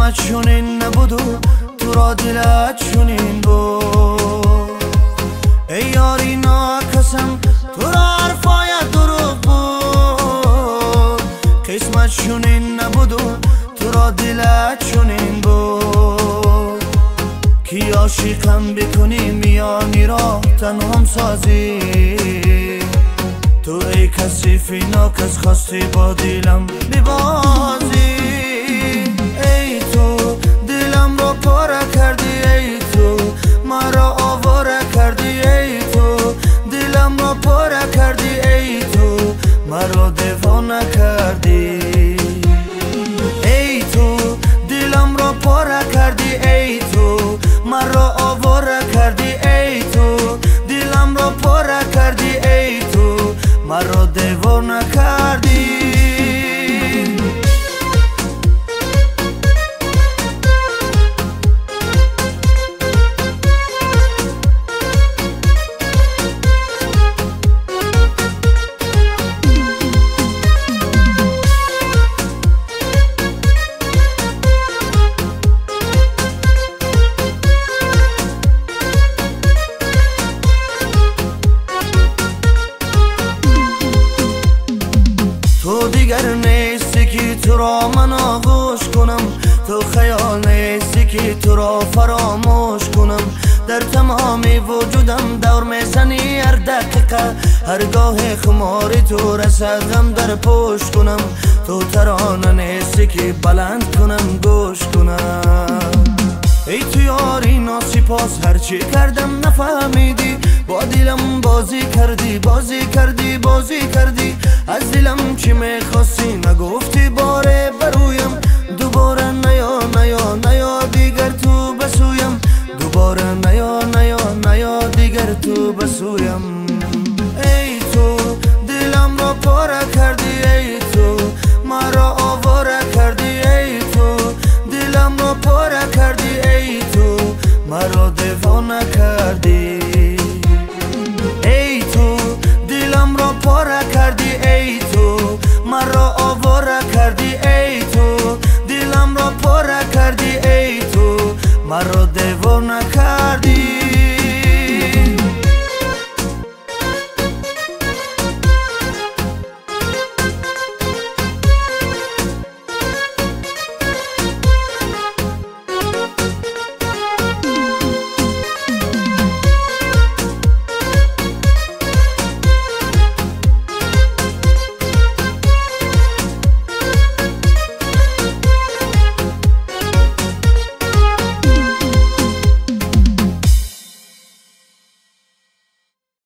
قسمت چونین نبود و تو را دلت چونین بود. ای یاری ناکسم تو را حرفایت دروغ بود. قسمت چونین نبود و تو را دلت چونین بود. کی عاشقم بکنی میانی را تنهام سازی. تو ای کسی ناکس خواستی با دلم ببازی. ای تو دلم را پاره کردی. ای تو مرا آواره کردی. ای تو دلم را پاره کردی. ای تو مرا دیوانه کردی. ای تو دلم را پاره کردی. ای تو مرا آواره کردی. ای تو دلم را پاره کردی. ای تو مرا دیوانه کردی. تو دیگر نیستی که تو را من آغوش کنم. تو خیال نیستی که تو را فراموش کنم. در تمام وجودم دور میزنی هر دقیقه. هرگاه خماری تو رسد غم در پشت کنم. تو ترانه نیستی که بلند کنم گوش کنم. ای تو یاری ناسپاس هرچی کردم نفهمیدی. با دلم بازی کردی. از دلم چی میخواستی نگفتی باره